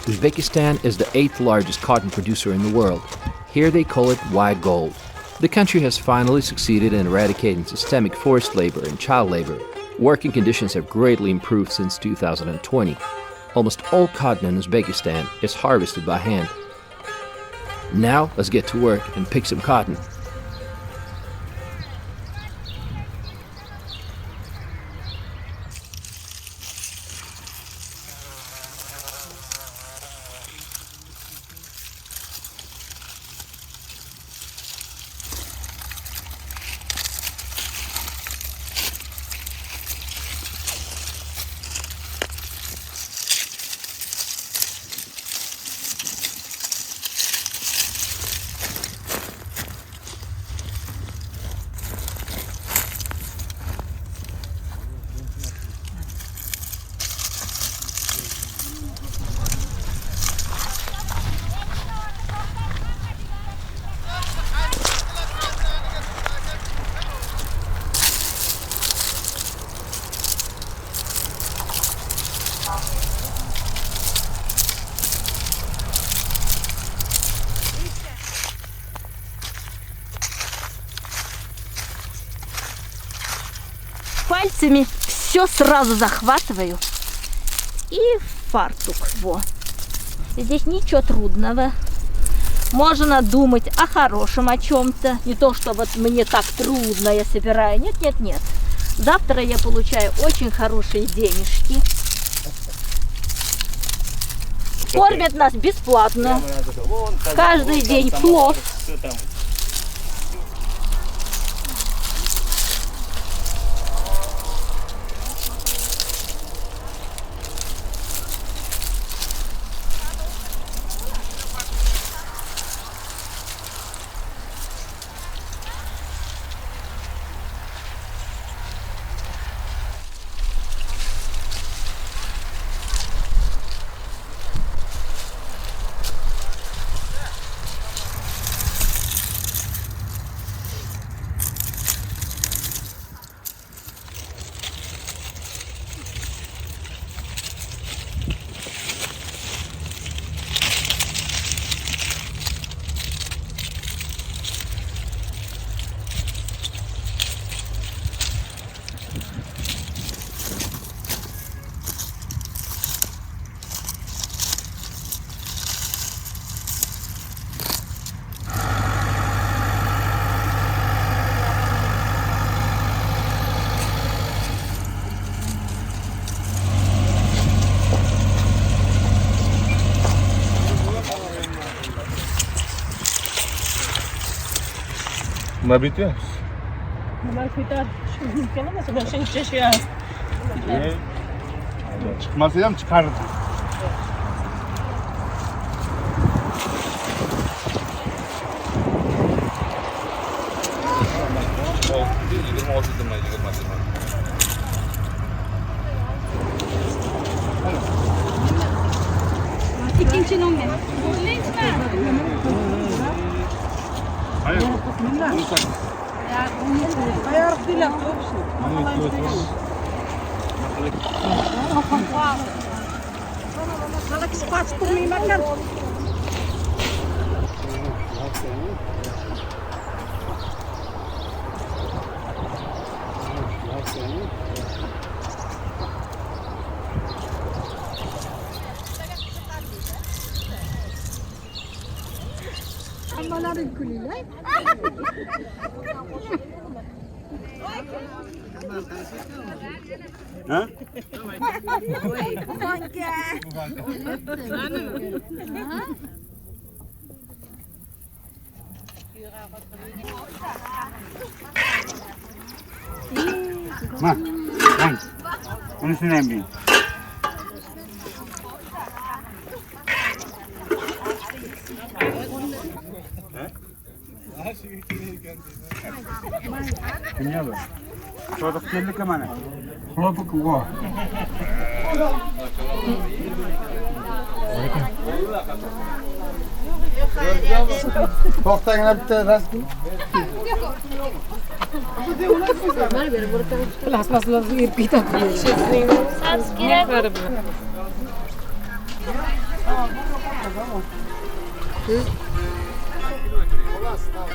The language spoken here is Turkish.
Uzbekistan is the 8th largest cotton producer in the world. Here they call it white gold. The country has finally succeeded in eradicating systemic forced labor and child labor. Working conditions have greatly improved since 2020. Almost all cotton in Uzbekistan is harvested by hand. Now let's get to work and pick some cotton. Пальцами все сразу захватываю и в фартук. Во. Здесь ничего трудного. Можно думать о хорошем, о чем-то. Не то, что вот мне так трудно, я собираю. Нет, нет, нет. Завтра я получаю очень хорошие денежки. Кормят нас бесплатно. Каждый день плов. Bunlar bitiyor mu? Bunlar biter. Şu mümkün olmasa ben şimdi çeşiye. Çıkmasıyla mı çıkardı? İkinci numara. Hayır. Ayar değil. Salak spas kurmayı makan. Amaların kulüyle. Ha? Ma, ben. Onu sinirlen bir. Dünya bu. Çocuk geldik hemen. Kulübük bu. Toktayına bitti rasmi. Las irpita. Olmaz, tamam.